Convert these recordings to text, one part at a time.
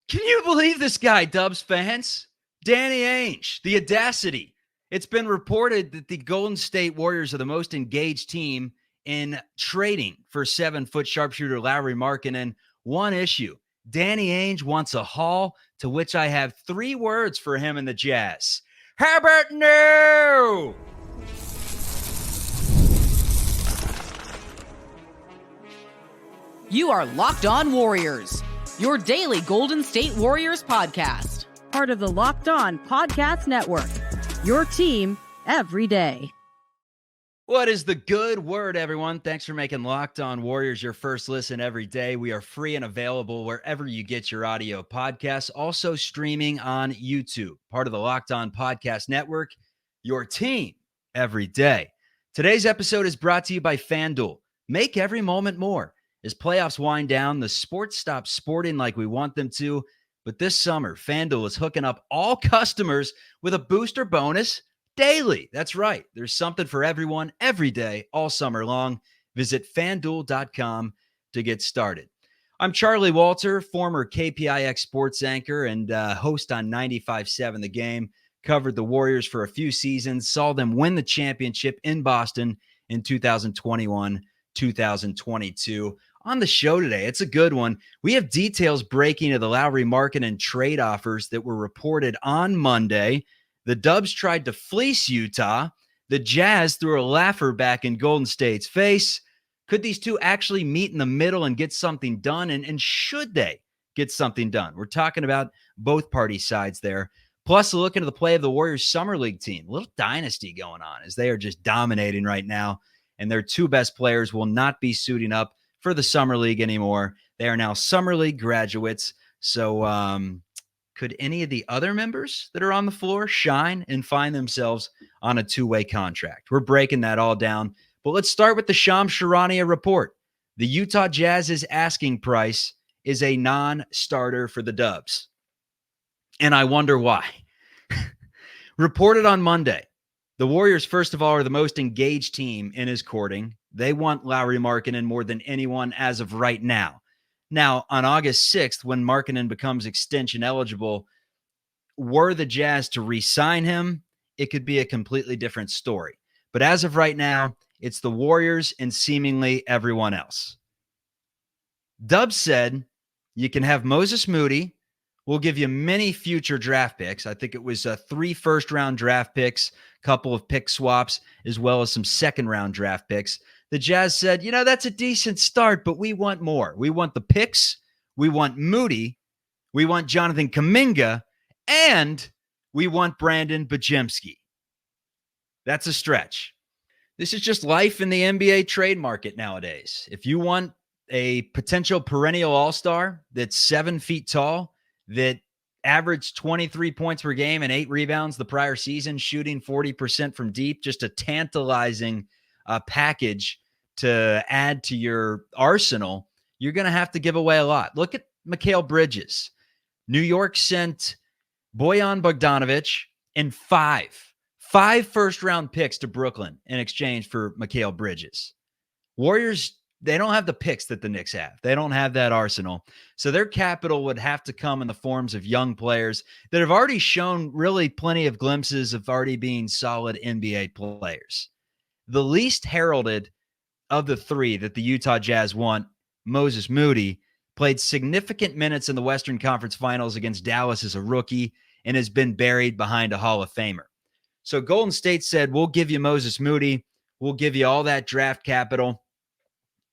Can you believe this guy, Dubs fans? Danny Ainge, the audacity. It's been reported that the Golden State Warriors are the most engaged team in trading for 7-foot sharpshooter Lauri Markkanen. One issue. Danny Ainge wants a haul, to which I have 3 words for him and the Jazz. How about no? You are Locked On Warriors, your daily Golden State Warriors podcast. Part of the Locked On Podcast Network, your team every day. What is the good word, everyone? Thanks for making Locked On Warriors your first listen every day. We are free and available wherever you get your audio podcasts, also streaming on YouTube. Part of the Locked On Podcast Network, your team every day. Today's episode is brought to you by FanDuel. Make every moment more. As playoffs wind down, the sports stop sporting like we want them to. But this summer, FanDuel is hooking up all customers with a booster bonus daily. That's right. There's something for everyone every day, all summer long. Visit FanDuel.com to get started. I'm Charlie Walter, former KPIX sports anchor and host on 95.7 The Game. Covered the Warriors for a few seasons, saw them win the championship in Boston in 2021-2022. On the show today, it's a good one. We have details breaking of the Lauri Markkanen trade offers that were reported on Monday. The Dubs tried to fleece Utah. The Jazz threw a laugher back in Golden State's face. Could these two actually meet in the middle and get something done? And should they get something done? We're talking about both party sides there. Plus, a look into the play of the Warriors Summer League team. A little dynasty going on as they are just dominating right now. And their 2 best players will not be suiting up for the Summer League anymore. They are now Summer League graduates. So could any of the other members that are on the floor shine and find themselves on a 2-way contract? We're breaking that all down. But let's start with the Shams Charania report. The Utah Jazz's asking price is a non-starter for the Dubs. And I wonder why. Reported on Monday, the Warriors, first of all, are the most engaged team in his courting. They want Lauri Markkanen more than anyone as of right now. Now, on August 6th, when Markkanen becomes extension eligible, were the Jazz to re-sign him, it could be a completely different story. But as of right now, it's the Warriors and seemingly everyone else. Dubs said, you can have Moses Moody. We'll give you many future draft picks. I think it was 3 first-round draft picks, a couple of pick swaps, as well as some second-round draft picks. The Jazz said, that's a decent start, but we want more. We want the picks. We want Moody. We want Jonathan Kuminga. And we want Brandon Bajemski. That's a stretch. This is just life in the NBA trade market nowadays. If you want a potential perennial all-star that's 7 feet tall, that averaged 23 points per game and 8 rebounds the prior season, shooting 40% from deep, just a tantalizing package to add to your arsenal, you're going to have to give away a lot. Look at Mikal Bridges. New York sent Bojan Bogdanovic and 5 first-round picks to Brooklyn in exchange for Mikal Bridges. Warriors, they don't have the picks that the Knicks have. They don't have that arsenal. So their capital would have to come in the forms of young players that have already shown really plenty of glimpses of already being solid NBA players. The least heralded of the 3 that the Utah Jazz want, Moses Moody, played significant minutes in the Western Conference Finals against Dallas as a rookie and has been buried behind a Hall of Famer. So Golden State said, we'll give you Moses Moody. We'll give you all that draft capital.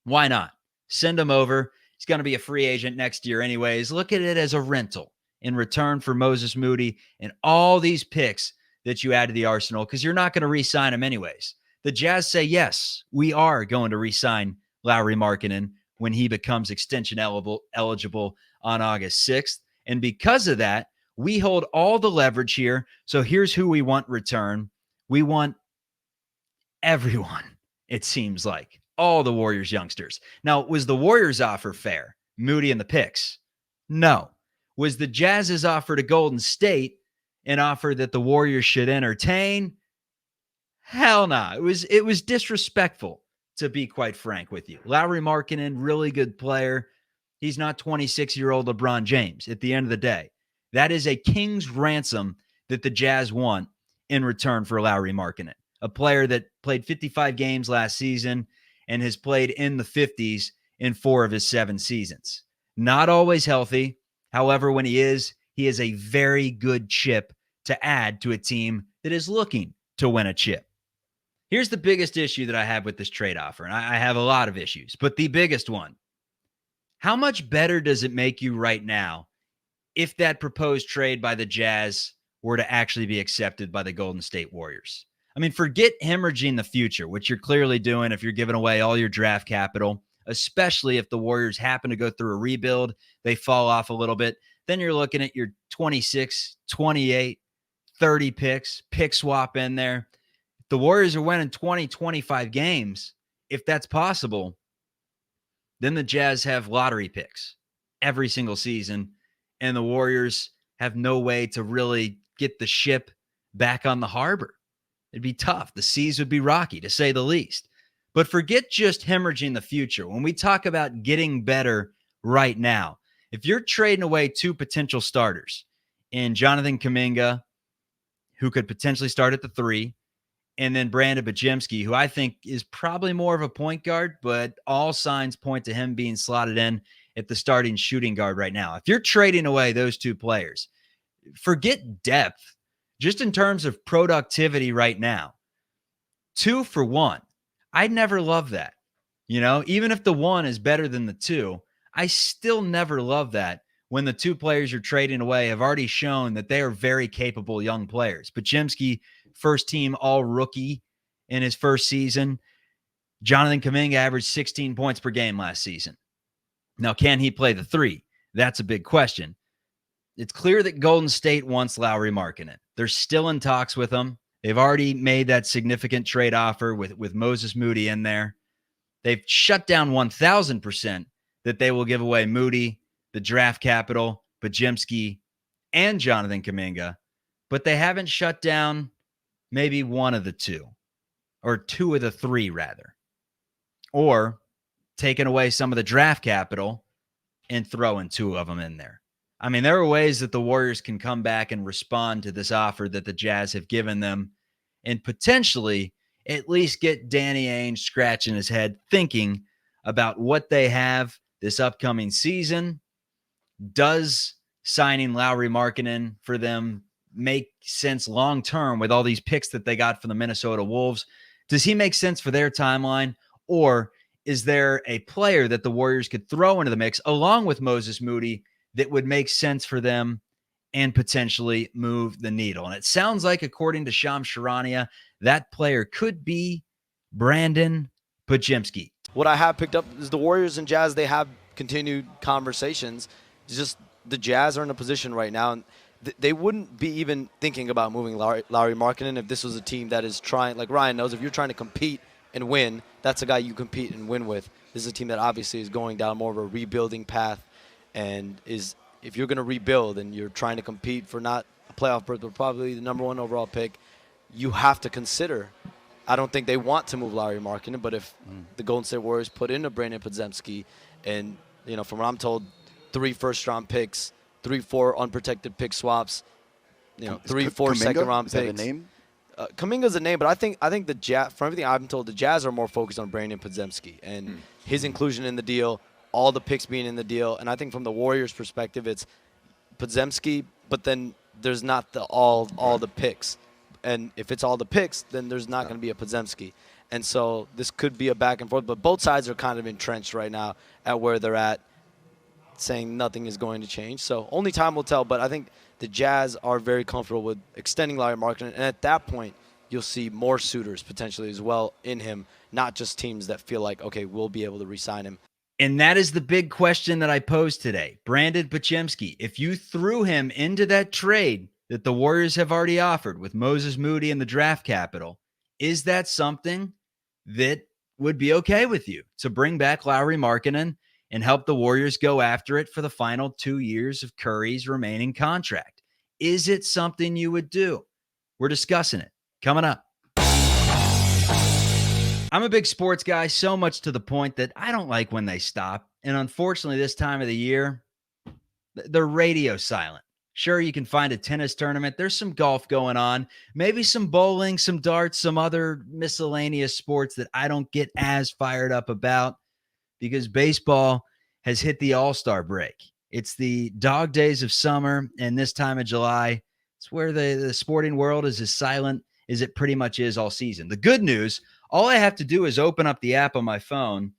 Why not? Send him over. He's going to be a free agent next year anyways. Look at it as a rental in return for Moses Moody and all these picks that you add to the arsenal, because you're not going to re-sign him anyways. The Jazz say, yes, we are going to re-sign Lauri Markkanen when he becomes extension eligible on August 6th. And because of that, we hold all the leverage here. So here's who we want return. We want everyone, it seems like. All the Warriors youngsters. Now, was the Warriors offer fair? Moody and the picks? No. Was the Jazz's offer to Golden State an offer that the Warriors should entertain? Hell no. It was disrespectful, to be quite frank with you. Lauri Markkanen, really good player. He's not 26-year-old LeBron James at the end of the day. That is a king's ransom that the Jazz want in return for Lauri Markkanen, a player that played 55 games last season and has played in the 50s in 4 of his 7 seasons. Not always healthy. However, when he is a very good chip to add to a team that is looking to win a chip. Here's the biggest issue that I have with this trade offer, and I have a lot of issues, but the biggest one. How much better does it make you right now if that proposed trade by the Jazz were to actually be accepted by the Golden State Warriors? I mean, forget hemorrhaging the future, which you're clearly doing if you're giving away all your draft capital, especially if the Warriors happen to go through a rebuild, they fall off a little bit. Then you're looking at your 26, 28, 30 picks, pick swap in there. If the Warriors are winning 20, 25 games, if that's possible, then the Jazz have lottery picks every single season, and the Warriors have no way to really get the ship back on the harbor. It'd be tough. The seas would be rocky, to say the least. But forget just hemorrhaging the future. When we talk about getting better right now, if you're trading away 2 potential starters in Jonathan Kuminga, who could potentially start at the 3, and then Brandon Bajemski, who I think is probably more of a point guard, but all signs point to him being slotted in at the starting shooting guard right now. If you're trading away those 2 players, forget depth, just in terms of productivity right now. 2 for 1. I'd never love that. Even if the 1 is better than the 2, I still never love that when the 2 players you're trading away have already shown that they are very capable young players. Bajemski, first team all rookie in his first season. Jonathan Kuminga averaged 16 points per game last season. Now, can he play the 3? That's a big question. It's clear that Golden State wants Lauri Markkanen. They're still in talks with him. They've already made that significant trade offer with Moses Moody in there. They've shut down 1,000% that they will give away Moody, the draft capital, Bajemski, and Jonathan Kuminga, but they haven't shut down maybe 1 of the 2, or 2 of the 3 rather, or taken away some of the draft capital and throwing 2 of them in there. I mean, there are ways that the Warriors can come back and respond to this offer that the Jazz have given them and potentially at least get Danny Ainge scratching his head thinking about what they have this upcoming season. Does signing Lauri Markkanen for them make sense long-term with all these picks that they got from the Minnesota Wolves? Does he make sense for their timeline? Or is there a player that the Warriors could throw into the mix along with Moses Moody that would make sense for them and potentially move the needle? And it sounds like, according to Shams Charania, that player could be Brandon Bajemski. What I have picked up is the Warriors and Jazz, they have continued conversations. It's just the Jazz are in a position right now, and they wouldn't be even thinking about moving Lauri Markkanen if this was a team that is trying, like Ryan knows, if you're trying to compete and win, that's a guy you compete and win with. This is a team that obviously is going down more of a rebuilding path, and if you're going to rebuild and you're trying to compete for not a playoff berth but probably the number 1 overall pick, you have to consider. I don't think they want to move Lauri Markkanen, but if the Golden State Warriors put in a Brandon Podziemski and, from what I'm told, 3 first-round picks, 3-4 unprotected pick swaps, 3-4 second-round picks. Is that a name? Kuminga's a name, but I think the Jazz, from everything I've been told, the Jazz are more focused on Brandon Podziemski and his inclusion in the deal, all the picks being in the deal. And I think from the Warriors' perspective, it's Podziemski, but then there's not all the picks. And if it's all the picks, then there's not going to be a Podziemski. And so this could be a back and forth, but both sides are kind of entrenched right now at where they're at, saying nothing is going to change. So only time will tell, but I think the Jazz are very comfortable with extending Lauri Markkanen, and at that point, you'll see more suitors potentially as well in him, not just teams that feel like, okay, we'll be able to re-sign him. And that is the big question that I posed today. Brandon Bajemski, if you threw him into that trade that the Warriors have already offered with Moses Moody and the draft capital, is that something that would be okay with you to bring back Lauri Markkanen and help the Warriors go after it for the final 2 years of Curry's remaining contract? Is it something you would do? We're discussing it coming up. I'm a big sports guy, so much to the point that I don't like when they stop And unfortunately, this time of the year, they're radio silent. Sure, you can find a tennis tournament. There's some golf going on, maybe some bowling, some darts, some other miscellaneous sports that I don't get as fired up about because baseball has hit the All-Star break. It's the dog days of summer, and this time of July, it's where the sporting world is as silent as it pretty much is all season. The good news, all I have to do is open up the app on my phone,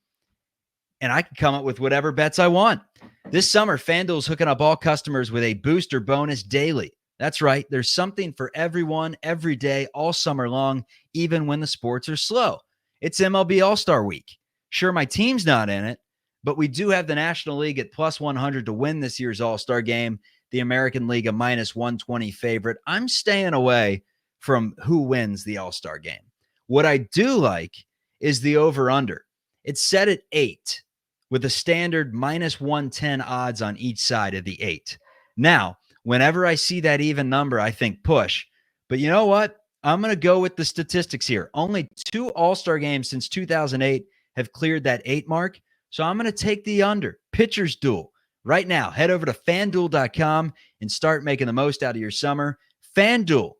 and I can come up with whatever bets I want. This summer, FanDuel's hooking up all customers with a booster bonus daily. That's right. There's something for everyone, every day, all summer long, even when the sports are slow. It's MLB All-Star Week. Sure, my team's not in it, but we do have the National League at plus 100 to win this year's All-Star game. The American League a minus 120 favorite. I'm staying away from who wins the All-Star game. What I do like is the over-under. It's set at 8 with a standard minus 110 odds on each side of the 8. Now, whenever I see that even number, I think push. But you know what? I'm going to go with the statistics here. Only 2 All-Star games since 2008 have cleared that 8 mark. So I'm going to take the under. Pitchers duel. Right now, head over to FanDuel.com and start making the most out of your summer. FanDuel,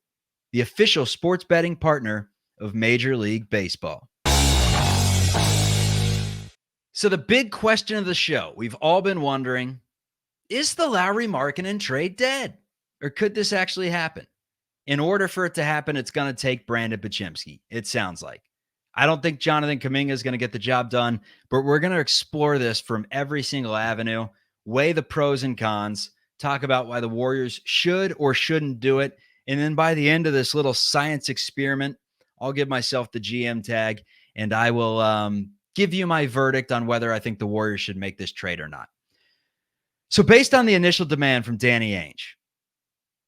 the official sports betting partner of Major League Baseball. So the big question of the show, we've all been wondering, is the Lauri Markkanen trade dead? Or could this actually happen? In order for it to happen, it's going to take Brandon Podziemski, it sounds like. I don't think Jonathan Kuminga is going to get the job done, but we're going to explore this from every single avenue, weigh the pros and cons, talk about why the Warriors should or shouldn't do it. And then by the end of this little science experiment, I'll give myself the GM tag and I will give you my verdict on whether I think the Warriors should make this trade or not. So based on the initial demand from Danny Ainge,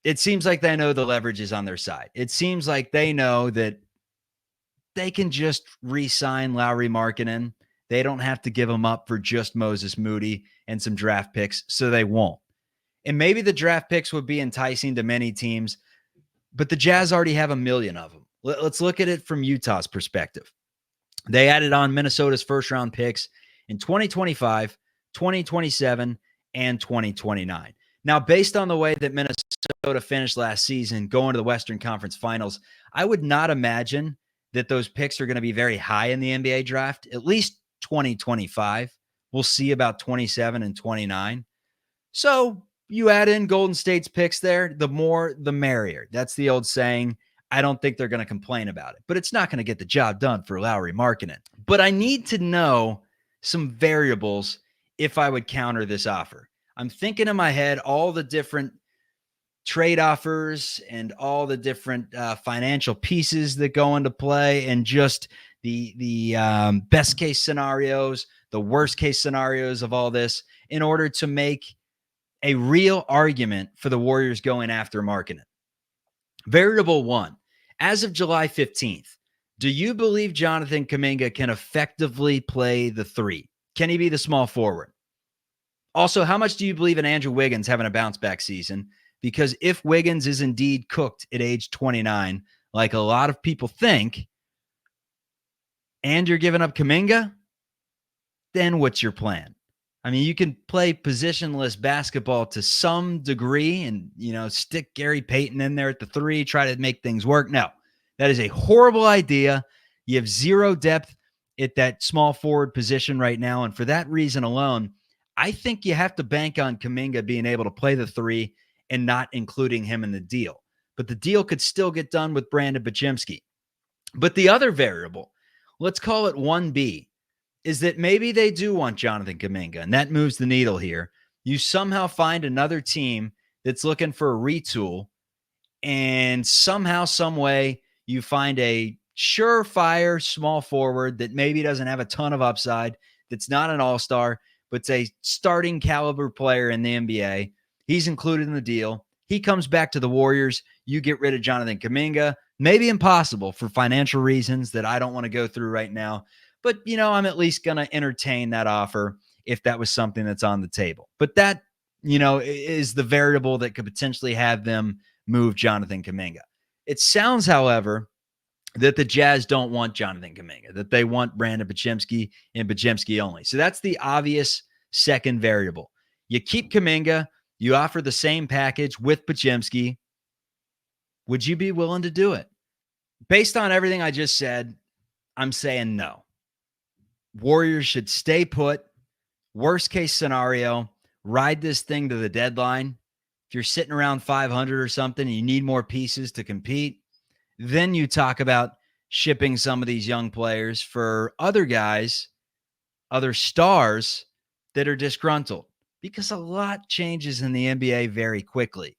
it seems like they know the leverage is on their side. It seems like they know that they can just re-sign Lauri Markkanen. They don't have to give him up for just Moses Moody and some draft picks, so they won't. And maybe the draft picks would be enticing to many teams, but the Jazz already have 1 million of them. Let's look at it from Utah's perspective. They added on Minnesota's first-round picks in 2025, 2027, and 2029. Now, based on the way that Minnesota finished last season, going to the Western Conference Finals, I would not imagine that those picks are going to be very high in the NBA draft, at least 2025. We'll see about 27 and 29. So you add in Golden State's picks there, the more, the merrier. That's the old saying. I don't think they're going to complain about it, but it's not going to get the job done for Lauri Markkanen. But I need to know some variables if I would counter this offer. I'm thinking in my head all the different trade offers and all the different financial pieces that go into play and just the best case scenarios, the worst case scenarios of all this in order to make a real argument for the Warriors going after Markkanen. Variable 1, as of July 15th, do you believe Jonathan Kuminga can effectively play the 3? Can he be the small forward? Also, how much do you believe in Andrew Wiggins having a bounce-back season? Because if Wiggins is indeed cooked at age 29, like a lot of people think, and you're giving up Kuminga, then what's your plan? I mean, you can play positionless basketball to some degree and, stick Gary Payton in there at the 3, try to make things work. No, that is a horrible idea. You have zero depth at that small forward position right now. And for that reason alone, I think you have to bank on Kuminga being able to play the 3 and not including him in the deal. But the deal could still get done with Brandon Podziemski. But the other variable, let's call it 1B, is that maybe they do want Jonathan Kuminga, and that moves the needle here. You somehow find another team that's looking for a retool, and somehow, some way, you find a surefire small forward that maybe doesn't have a ton of upside, that's not an all-star, but's a starting caliber player in the NBA. He's included in the deal. He comes back to the Warriors. You get rid of Jonathan Kuminga. Maybe impossible for financial reasons that I don't want to go through right now. But, I'm at least going to entertain that offer if that was something that's on the table. But that, is the variable that could potentially have them move Jonathan Kuminga. It sounds, however, that the Jazz don't want Jonathan Kuminga, that they want Brandon Podziemski and Podziemski only. So that's the obvious second variable. You keep Kuminga, you offer the same package with Podziemski. Would you be willing to do it? Based on everything I just said, I'm saying no. Warriors should stay put. Worst case scenario, ride this thing to the deadline. If you're sitting around 500 or something and you need more pieces to compete, then you talk about shipping some of these young players for other guys, other stars that are disgruntled, because a lot changes in the NBA very quickly.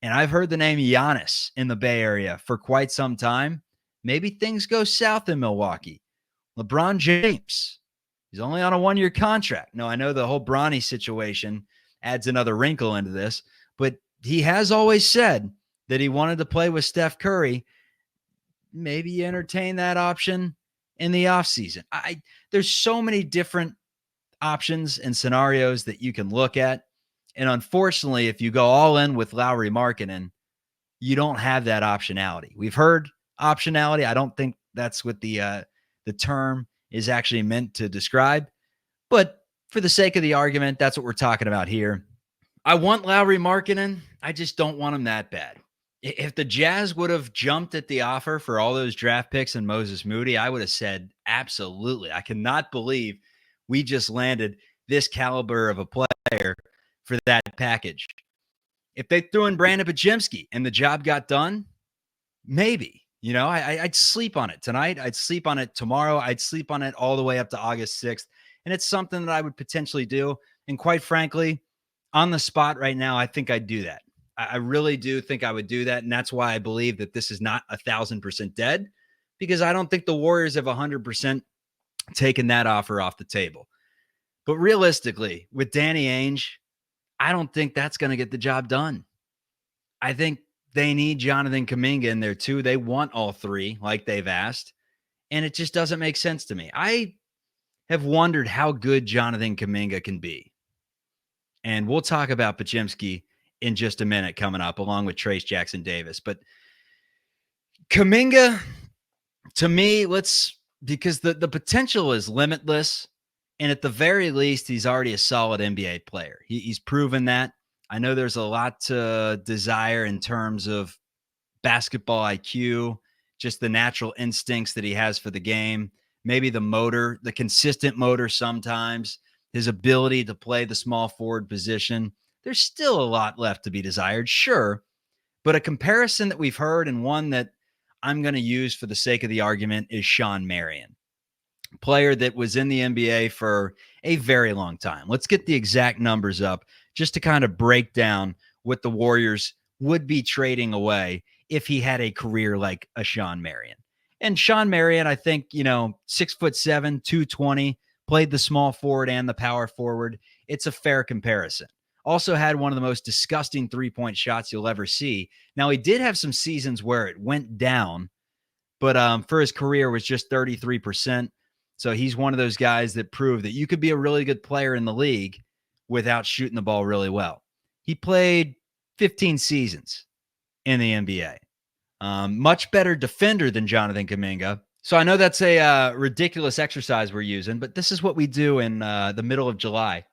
And I've heard the name Giannis in the Bay Area for quite some time. Maybe things go south in Milwaukee. LeBron James, he's only on a one-year contract. No, I know the whole Bronny situation adds another wrinkle into this, but he has always said that he wanted to play with Steph Curry. Maybe entertain that option in the offseason. There's so many different options and scenarios that you can look at. And unfortunately, if you go all in with Lauri Markkanen, you don't have that optionality. We've heard optionality. I don't think that's what the term is actually meant to describe. But for the sake of the argument, that's what we're talking about here. I want Lauri Markkanen. I just don't want him that bad. If the Jazz would have jumped at the offer for all those draft picks and Moses Moody, I would have said, absolutely. I cannot believe we just landed this caliber of a player for that package. If they threw in Brandon Podziemski and the job got done, maybe. You know, I'd sleep on it tonight. I'd sleep on it tomorrow. I'd sleep on it all the way up to August 6th. And it's something that I would potentially do. And quite frankly, on the spot right now, I think I'd do that. I really do think I would do that. And that's why I believe that this is not 1,000% dead, because I don't think the Warriors have 100% taken that offer off the table. But realistically, with Danny Ainge, I don't think that's going to get the job done. I think they need Jonathan Kuminga in there too. They want all three like they've asked. And it just doesn't make sense to me. I have wondered how good Jonathan Kuminga can be. And we'll talk about Podziemski in just a minute coming up, along with Trayce Jackson-Davis. But Kuminga, to me, because the potential is limitless. And at the very least, he's already a solid NBA player. He's proven that. I know there's a lot to desire in terms of basketball IQ, just the natural instincts that he has for the game, maybe the motor, the consistent motor sometimes, his ability to play the small forward position. There's still a lot left to be desired, sure. But a comparison that we've heard, and one that I'm going to use for the sake of the argument, is Shawn Marion, player that was in the NBA for a very long time. Let's get the exact numbers up just to kind of break down what the Warriors would be trading away if he had a career like a Shawn Marion. And Shawn Marion, I think, 6'7", 220, played the small forward and the power forward. It's a fair comparison. Also had one of the most disgusting three-point shots you'll ever see. Now, he did have some seasons where it went down, but for his career was just 33%. So he's one of those guys that proved that you could be a really good player in the league without shooting the ball really well. He played 15 seasons in the NBA. Much better defender than Jonathan Kuminga. So I know that's a ridiculous exercise we're using, but this is what we do in the middle of July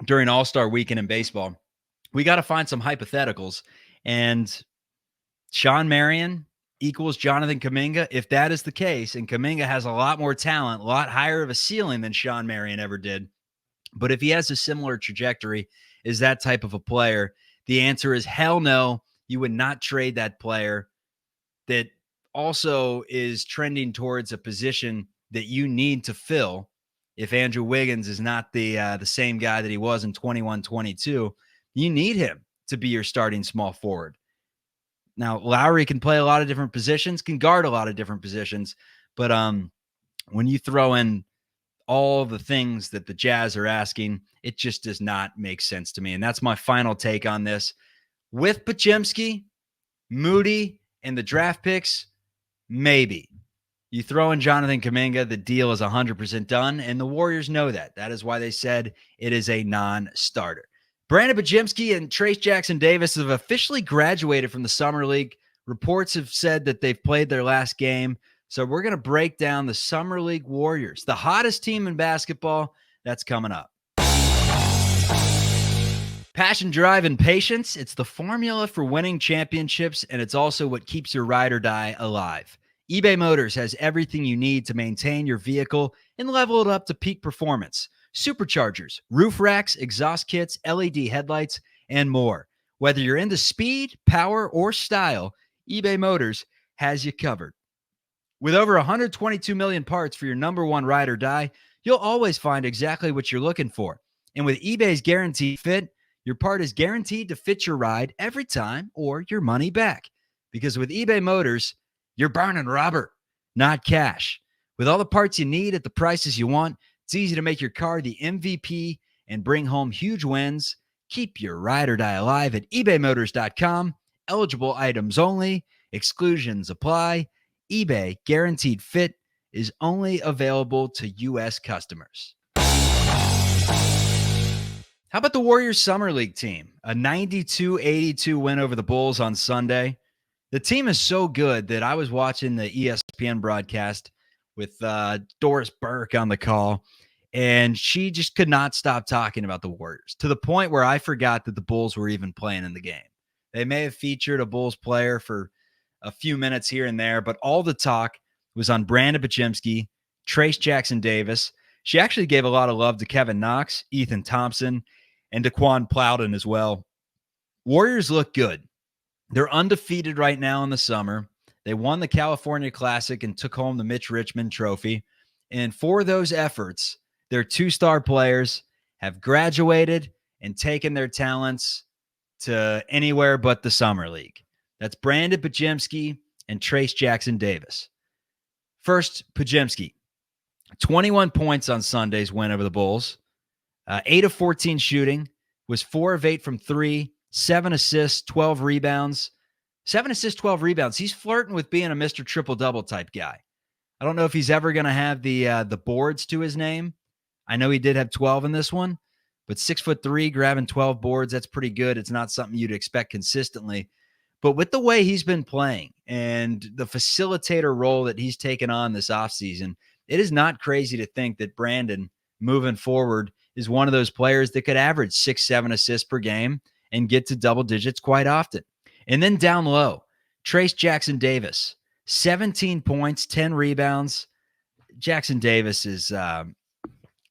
during All-Star Weekend in baseball. We got to find some hypotheticals. And Shawn Marion equals Jonathan Kuminga. If that is the case, and Kuminga has a lot more talent, a lot higher of a ceiling than Shawn Marion ever did, but if he has a similar trajectory as that type of a player, the answer is hell no. You would not trade that player that also is trending towards a position that you need to fill. If Andrew Wiggins is not the same guy that he was in 21-22, you need him to be your starting small forward. Now, Lauri can play a lot of different positions, can guard a lot of different positions, but when you throw in all the things that the Jazz are asking, it just does not make sense to me. And that's my final take on this. With Podziemski, Moody, and the draft picks, maybe. You throw in Jonathan Kuminga, the deal is 100% done, and the Warriors know that. That is why they said it is a non-starter. Brandon Podziemski and Trayce Jackson-Davis have officially graduated from the Summer League. Reports have said that they've played their last game. So we're going to break down the Summer League Warriors, the hottest team in basketball, That's coming up. Passion, drive, and patience. It's the formula for winning championships, and it's also what keeps your ride or die alive. eBay Motors has everything you need to maintain your vehicle and level it up to peak performance. Superchargers, roof racks, exhaust kits, LED headlights, and more. Whether you're into speed, power, or style, eBay Motors has you covered. With over 122 million parts for your number one ride or die, you'll always find exactly what you're looking for. And with eBay's Guaranteed Fit, your part is guaranteed to fit your ride every time or your money back. Because with eBay Motors, you're burning rubber, not cash. With all the parts you need at the prices you want, it's easy to make your car the MVP and bring home huge wins. Keep your ride or die alive at ebaymotors.com. Eligible items only. Exclusions apply. eBay Guaranteed Fit is only available to U.S. customers. How about the Warriors Summer League team? A 92-82 win over the Bulls on Sunday. The team is so good that I was watching the ESPN broadcast with Doris Burke on the call, and she just could not stop talking about the Warriors to the point where I forgot that the Bulls were even playing in the game. They may have featured a Bulls player for a few minutes here and there, but all the talk was on Brandon Podziemski, Trace Jackson Davis. She actually gave a lot of love to Kevin Knox, Ethan Thompson, and Daquan Plowden as well. Warriors look good. They're undefeated right now in the summer. They won the California Classic and took home the Mitch Richmond Trophy. And for those efforts, their two-star players have graduated and taken their talents to anywhere but the Summer League. That's Brandon Podziemski and Trace Jackson Davis. First, Podziemski, 21 points on Sunday's win over the Bulls. 8 of 14 shooting, was 4 of 8 from 3, 7 assists, 12 rebounds. 7 assists, 12 rebounds. He's flirting with being a Mr. Triple-Double type guy. I don't know if he's ever going to have the boards to his name. I know he did have 12 in this one, but 6'3", grabbing 12 boards, that's pretty good. It's not something you'd expect consistently. But with the way he's been playing and the facilitator role that he's taken on this offseason, it is not crazy to think that Brandon, moving forward, is one of those players that could average 6-7 assists per game and get to double digits quite often. And then down low, Trace Jackson Davis, 17 points, 10 rebounds. Jackson Davis is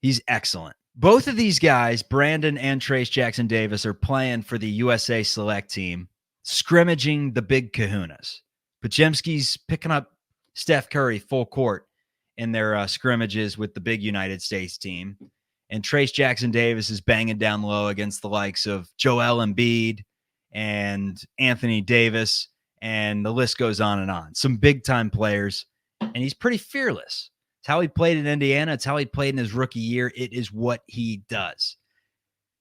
he's excellent. Both of these guys, Brandon and Trace Jackson Davis, are playing for the USA Select team, scrimmaging the big kahunas. Podziemski's picking up Steph Curry full court in their scrimmages with the big United States team. And Trace Jackson Davis is banging down low against the likes of Joel Embiid and Anthony Davis, and the list goes on and on. Some big-time players, and he's pretty fearless. It's how he played in Indiana. It's how he played in his rookie year. It is what he does.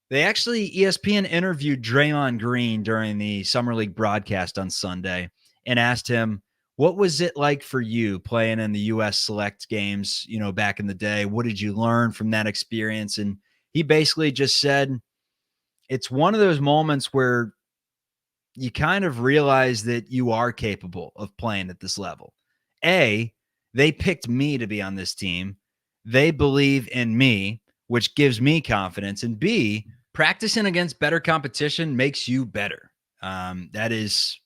They actually, ESPN interviewed Draymond Green during the Summer League broadcast on Sunday and asked him, what was it like for you playing in the U.S. Select games, back in the day? What did you learn from that experience? And he basically just said, it's one of those moments where you kind of realize that you are capable of playing at this level. A, they picked me to be on this team. They believe in me, which gives me confidence. And B, practicing against better competition makes you better. That is,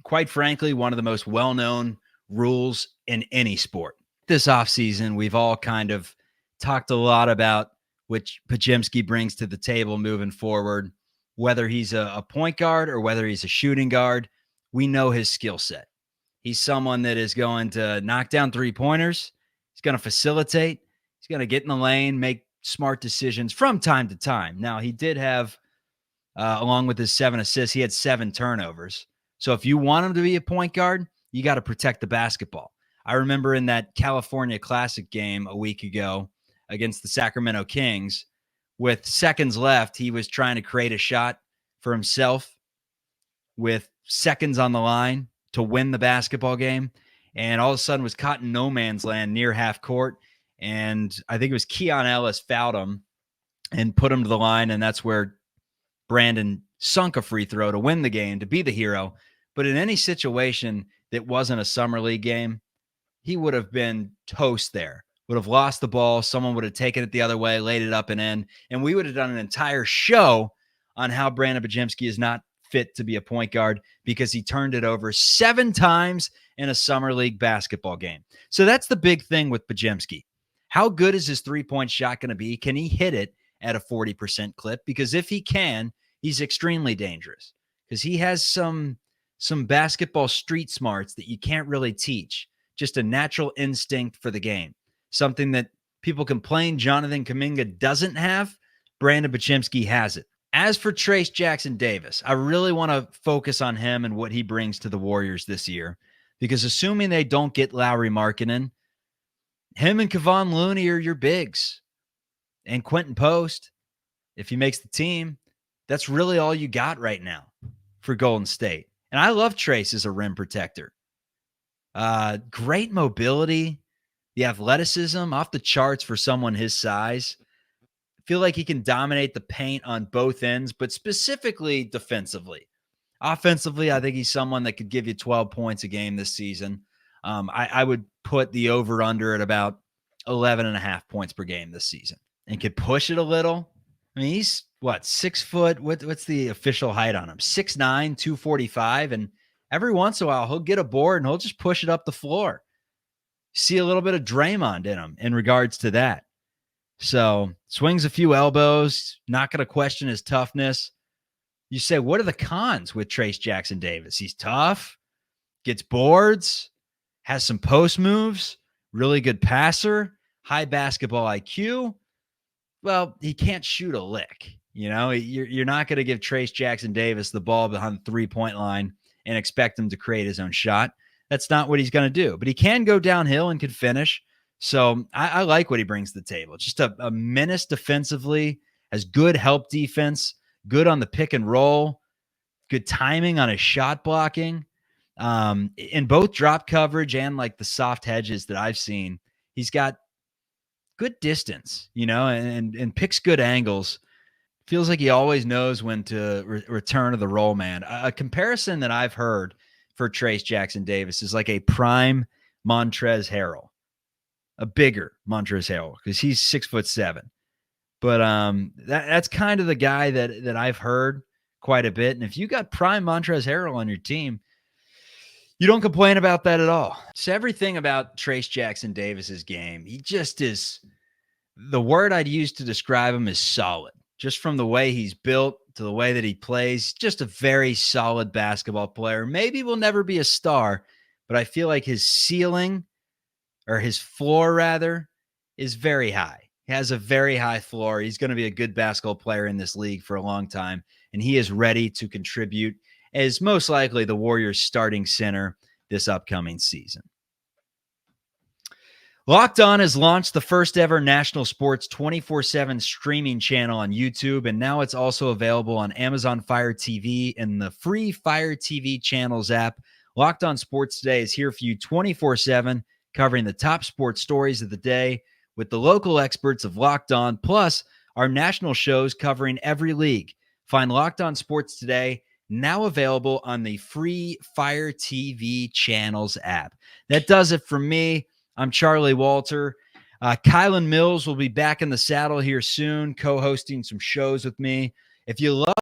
quite frankly, one of the most well-known rules in any sport. This offseason, we've all kind of talked a lot about which Podziemski brings to the table moving forward, whether he's a point guard or whether he's a shooting guard. We know his skill set. He's someone that is going to knock down three-pointers. He's going to facilitate. He's going to get in the lane, make smart decisions from time to time. Now, he did have, along with his 7 assists, he had 7 turnovers. So if you want him to be a point guard, you got to protect the basketball. I remember in that California Classic game a week ago against the Sacramento Kings, with seconds left, he was trying to create a shot for himself with seconds on the line to win the basketball game. And all of a sudden was caught in no man's land near half court. And I think it was Keon Ellis fouled him and put him to the line. And that's where Brandon sunk a free throw to win the game, to be the hero. But in any situation that wasn't a summer league game, he would have been toast there would have lost the ball. Someone would have taken it the other way, laid it up and in, and we would have done an entire show on how Brandon Bajemski is not fit to be a point guard because he turned it over 7 times in a summer league basketball game. So that's the big thing with Bajemski. How good is his three-point shot going to be? Can he hit it at a 40% clip? Because if he can, he's extremely dangerous because he has some basketball street smarts that you can't really teach. Just a natural instinct for the game. Something that people complain Jonathan Kuminga doesn't have. Brandon Bajemski has it. As for Trayce Jackson-Davis, I really want to focus on him and what he brings to the Warriors this year. Because assuming they don't get Lauri Markkanen, him and Kevon Looney are your bigs. And Quentin Post, if he makes the team, that's really all you got right now for Golden State. And I love Trayce as a rim protector. Great mobility, the athleticism off the charts for someone his size. Feel like he can dominate the paint on both ends, but specifically defensively. Offensively, I think he's someone that could give you 12 points a game this season. I would put the over-under at about 11.5 points per game this season and could push it a little. I mean, he's, 6 foot? What's the official height on him? 6'9", 245, and every once in a while, he'll get a board and he'll just push it up the floor. See a little bit of Draymond in him in regards to that. So swings a few elbows, not going to question his toughness. You say, what are the cons with Trayce Jackson-Davis? He's tough, gets boards, has some post moves, really good passer, high basketball IQ. Well, he can't shoot a lick. You know, you're not going to give Trayce Jackson-Davis the ball behind the three-point line and expect him to create his own shot. That's not what he's going to do. But he can go downhill and can finish. So I like what he brings to the table. Just a menace defensively, has good help defense, good on the pick and roll, good timing on his shot blocking. In both drop coverage and like the soft hedges that I've seen, he's got good distance, you know, and picks good angles. Feels like he always knows when to return to the roll man. A comparison that I've heard for Trayce Jackson-Davis is like a prime Montrezl Harrell, a bigger Montrezl Harrell, because he's 6'7". But that's kind of the guy that I've heard quite a bit. And if you got prime Montrezl Harrell on your team, you don't complain about that at all. So everything about Trayce Jackson-Davis's game, he just is, the word I'd use to describe him is solid. Just from the way he's built to the way that he plays, just a very solid basketball player. Maybe will never be a star, but I feel like his ceiling, or his floor rather, is very high. He has a very high floor. He's going to be a good basketball player in this league for a long time, and he is ready to contribute as most likely the Warriors starting center this upcoming season. Locked On has launched the first ever national sports 24/7 streaming channel on YouTube, and now it's also available on Amazon Fire TV and the free Fire TV channels app. Locked On Sports Today is here for you 24/7, covering the top sports stories of the day with the local experts of Locked On, plus our national shows covering every league. Find Locked On Sports Today, now available on the free Fire TV channels app. That does it for me. I'm Charlie Walter. Kylan Mills will be back in the saddle here soon, co-hosting some shows with me. If you love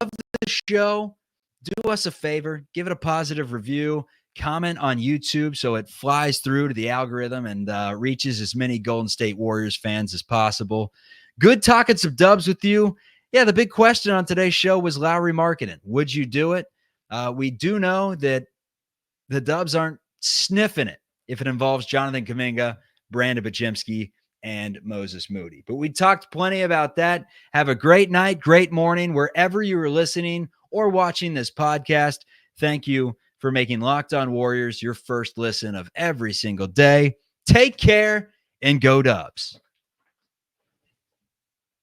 the show, do us a favor, give it a positive review, comment on YouTube so it flies through to the algorithm and reaches as many Golden State Warriors fans as possible. Good talking some dubs with you. Yeah, the big question on today's show was Lauri Markkanen. Would you do it? We do know that the Dubs aren't sniffing it if it involves Jonathan Kuminga, Brandon Bajemski, and Moses Moody. But we talked plenty about that. Have a great night, great morning, wherever you are listening or watching this podcast. Thank you for making Locked On Warriors your first listen of every single day. Take care and go Dubs.